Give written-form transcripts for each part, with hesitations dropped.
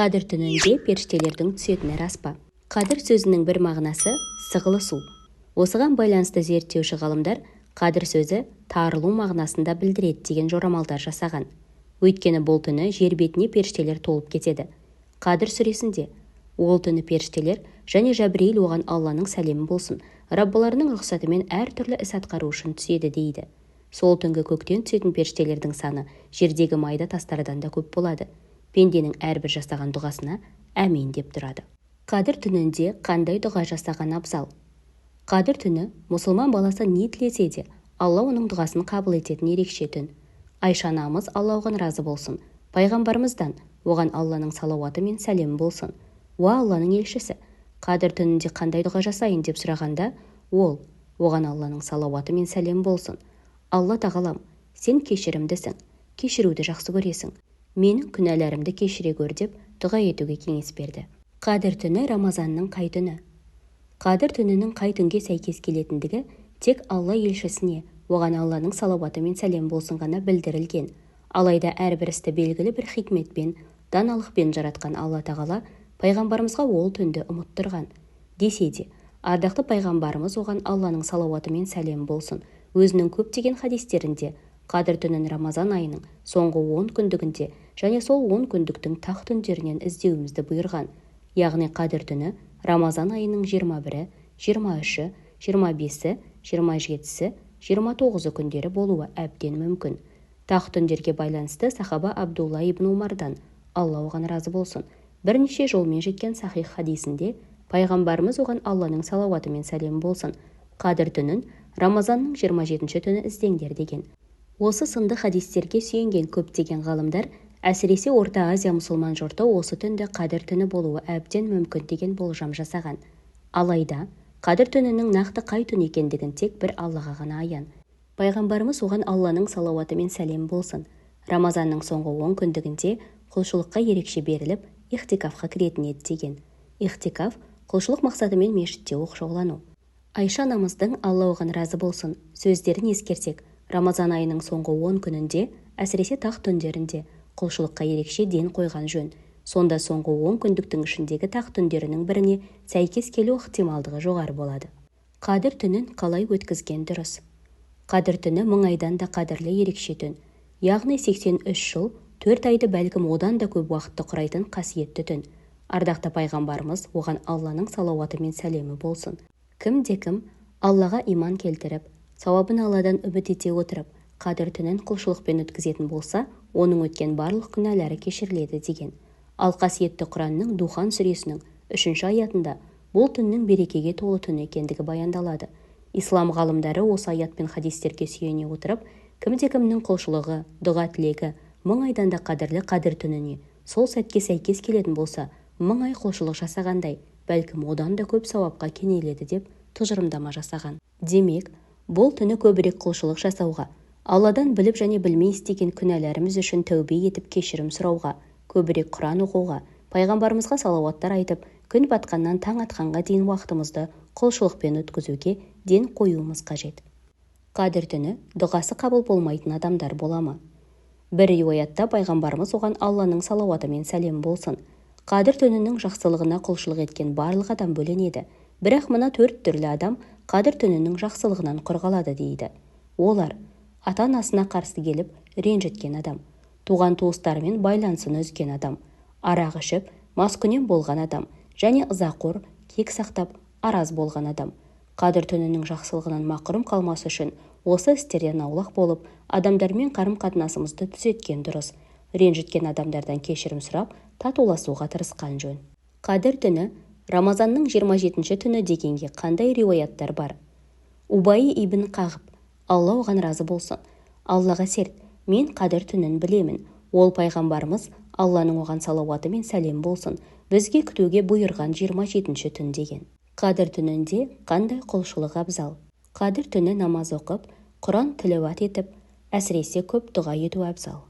Қадір түнінде періштелердің түсетіні рас па? Қадір сөзінің бір мағынасы сығылысу. Осыған байланысты зерттеуші ғалымдар қадір сөзі тарылу мағынасында білдіреді деген жорамалдар жасаған. Өйткені бұл түні жер бетіне періштелер толып кетеді. Қадір сүресінде ол түні періштелер және Жәбірейіл оған Алланың сәлемі болсын, Раббыларының рұқсатымен әртүрлі іс атқару үшін түседі дейді. Сол түнгі көктен түсетін періштелердің саны жердегі майда тастардан да көп болады. Пенденің әрбір жасаған дұғасына әмин деп тұрады. Қадір түнінде қандай дұға жасаған абзал? Қадір түні мұсылман баласы не тілесе де, Алла оның дұғасын қабыл ететін ерекше түн. Айша анамыз Алла оған разы болсын, пайғамбарымыздан оған Алланың салауаты мен сәлемі болсын. Уа Алланың елшісі, қадір түнінде қандай дұға жасайын деп сұрағанда, ол оған Алланың салауаты мен сәлемі болсын. Алла тағалам, сен кешірімдісің, кешіруді жақсы көресің. Менің күнәларымды кешіре көр деп дұға етуге кеңес берді. Қадір түні Рамазанның қай түні? Қадір түнінің қай түнге сәйкес келетіндігі тек Алла елшісіне, оған Алланың салауаты мен сәлем болсын ғана білдірілген. Алайда әрбір істі белгілі бір хикметпен, даналықпен жаратқан Алла тағала пайғамбарымызға ол түнді ұмыттырған. Десе де, ардақты пайғамбарымыз оған Алланың салауаты мен сәлем болсын өзінің көптеген хадистерінде Қадір түнін Рамазан айының соңғы 10 күндігінде және сол 10 күндіктің тақ түндерінен іздеуімізді бұйырған. Яғни Қадір түні Рамазан айының 21-і, 23-і, 25-і, 27-сі, 29-і күндері болуы әбден мүмкін. Тақ түндерге байланысты сахаба Абдулла ибн Умардан, Алла оған разы болсын, бірнеше жолмен жеткен сахих хадисінде пайғамбарымыз оған Алланың салауаты мен сәлем болсын, Қадір түнін Рамазанның 27-ші түні іздеңдер деген. Осы сынды хадистерге сүйенген көптеген ғалымдар, әсіресе Орта Азия мұсылман жұрты осы түнді Қадір түні болуы әбден мүмкін деген болжам жасаған. Алайда, Қадір түнінің нақты қай түн екендігін тек бір Аллаға ғана аян. Пайғамбарымыз оған Алланың салауаты мен сәлем болсын, Рамазанның соңғы 10 күндігінде құлшылыққа ерекше беріліп, ихтикафқа кіретін еді деген. Ихтикаф құлшылық мақсатымен мешітте оқшаулану. Айша анамыздың Алла оған разы болсын сөздерін ескерсек, Рамазан айының соңғы 10 күнінде, әсіресе тақ түндерінде құлшылыққа ерекше ден қойған жөн. Сонда соңғы 10 күндіктің ішіндегі тақ түндерінің біріне сәйкес келу ықтималдығы жоғары болады. Қадір түнін қалай өткізген дұрыс? Қадір түні 1000 айдан да қадірлі ерекше түн. Яғни 83 жыл, 4 айды бәлкім одан да көп уақытты құрайтын қасиетті түн. Ардақты пайғамбарымыз оған Алланың салауаты мен сәлемі болсын. Кім-де-кім Аллаға иман келтіріп, сауабын Алладан үміт ете отырып, Қадір түнін құлшылықпен өткізетін болса, оның өткен барлық күнәлары кешіріледі деген. Ал қасиетті Құранның Духан сүресінің 3-ші аятында бұл түннің берекеге толы түн екендігі баяндалады. Ислам ғалымдары осы аят пен хадистерге сүйене отырып, кімде-кімнің құлшылығы, дұға тілегі 1000 айдан да қадірлі Қадір түніне сол сәтке сәйкес келетін болса, 1000 ай құлшылық жасағандай, бәлкім одан да көп сауапқа кенеледі деп тұжырымдама жасаған. Демек, бұл түні көбірек құлшылық жасауға, Алладан біліп және білмей істеген күнәларымыз үшін тәубе етіп кешірім сұрауға, көбірек Құран оқуға, пайғамбарымызға салауаттар айтып, күн батқаннан таң атқанға дейін уақытымызды құлшылықпен өткізуге ден қоюымыз қажет. Қадір түні дұғасы қабыл болмайтын адамдар бола ма? Бір риуаятта пайғамбарымыз оған Алланың салауаты мен сәлем болсын, Қадір түнінің жақсылығына құлшылық еткен барлық адам бөленеді. Бірақ мына 4 түрлі адам Қадір түнінің жақсылығынан құр қалады дейді. Олар: ата-анасына қарсы келіп ренжіткен адам, туған туыстарымен байланысын үзген адам, арақ ішіп маскүнем болған адам және ызақор, кек сақтап араз болған адам. Қадір түнінің жақсылығынан мақұрым қалмас үшін осы істерден аулақ болып, адамдармен қарым-қатынасымызды түзеткен дұрыс. Ренжіткен адамдардан кешірім сұрап, татуласуға тырысқан жөн. Қадір түні Рамазанның 27-ші түні дегенге қандай риуаяттар бар? Убай ибн Қағып, Алла оған разы болсын, Аллаға серт, мен Қадір түнін білемін. Ол пайғамбарымыз Алланың оған салауаты мен сәлем болсын, бізге күтуге бұйырған 27-ші түн деген. Қадір түнінде қандай құлшылық абзал? Қадір түні намаз оқып, Құран тілеуат етіп, әсіресе көп дұға ету абзал.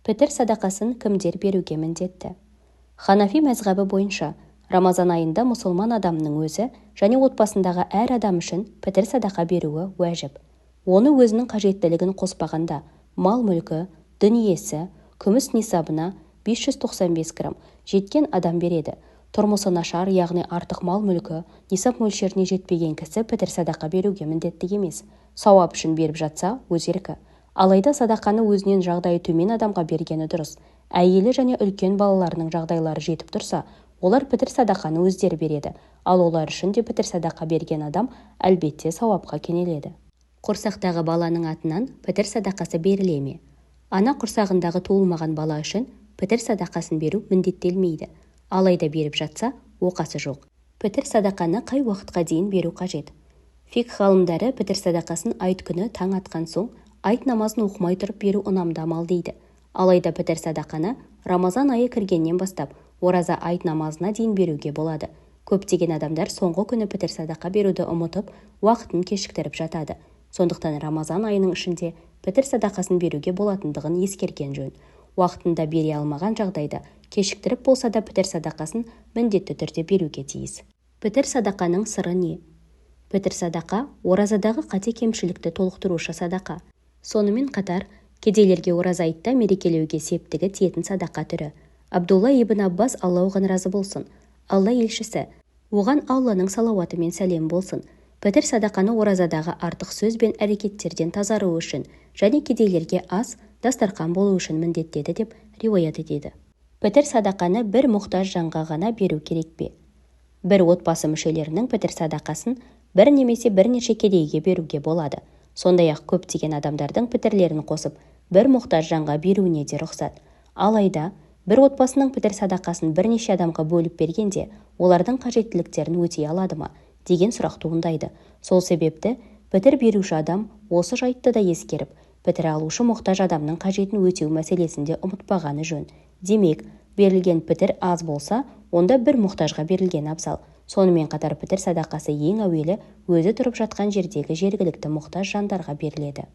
Пітір садақасын кімдер беруге міндетті? Ханафи мәзһабы бойынша Рамазан айында мұсылман адамның өзі және отбасындағы әр адам үшін пітір садақа беруі уәжіп. Оны өзінің қажеттілігін қоспағанда мал мүлкі, дүниесі, күміс нисабына 595 грамм жеткен адам береді. Тұрмысы нашар, яғни артық мал-мүлкі нисап мөлшеріне жетпеген кісі пітір садақа беруге міндетті емес. Сауап үшін беріп жатса, өз еркі. Алайда садақаны өзінен жағдайы төмен адамға бергені дұрыс. Әйелі және үлкен балаларының жағдайлары жетіп тұрса, олар пітір садақаны өздері береді. Ал олар үшін де пітір садақа берген адам әлбетте сауапқа кенеледі. Құрсақтағы баланың атынан пітір садақасы беріле ме? Ана құрсағындағы туылмаған бала үшін пітір садақасын беру міндеттелмейді. Алайда беріп жатса, оқасы жоқ. Пітір садақаны қай уақытқа дейін беру қажет? Фикх ғалымдары пітір садақасын айт күні таң атқан соң айт намазын оқымай тұрып беру ұнамды амал дейді. Алайда пітір садақаны Рамазан айы кіргеннен бастап ораза айт намазына дейін беруге болады. Көптеген адамдар соңғы күні пітір садақа беруді ұмытып, уақытын кешіктіріп жатады. Сондықтан Рамазан айының ішінде пітір садақасын беруге болатындығын ескерген жөн. Уақытында бере алмаған жағдайда кешіктіріп болса да пітір садақасын міндетті түрде беруге тиіс. Пітір садақаның сыры не? Пітір садақа оразадағы қате кемшілікті толықтырушы садақа. Сонымен қатар, кедейлерге ораза айтта мерекелеуге септігі тиетін садақа түрі. Абдулла ибн Аббас, Алла оған разы болсын, Алла елшісі, оған Алланың салауаты мен сәлем болсын, пітір садақаны оразадағы артық сөз бен әрекеттерден тазару үшін және кедейлерге ас, дастарқан болу үшін міндеттеді деп риуаят етеді. Пітір садақаны бір мұқтаж жанға ғана беру керек пе? Бір отбасы мүшелерінің пітір садақасын бір немесе бірнеше кедейге беруге болады. Сондай-ақ көптеген адамдардың пітірлерін қосып, бір мұқтаж жанға беруіне де рұқсат. Алайда, бір отбасының пітір садақасын бірнеше адамға бөліп бергенде, олардың қажеттіліктерін өтей алады ма деген сұрақ туындайды. Сол себепті пітір беруші адам осы жайтты да ескеріп, пітір алушы мұқтаж адамның қажетін өтеу мәселесінде ұмытпағаны жөн. Демек, берілген пітір аз болса, онда бір мұқтажға берілген абзал. Сонымен қатар пітір садақасы ең әуелі өзі тұрып жатқан жердегі жергілікті мұқтаж жандарға беріледі.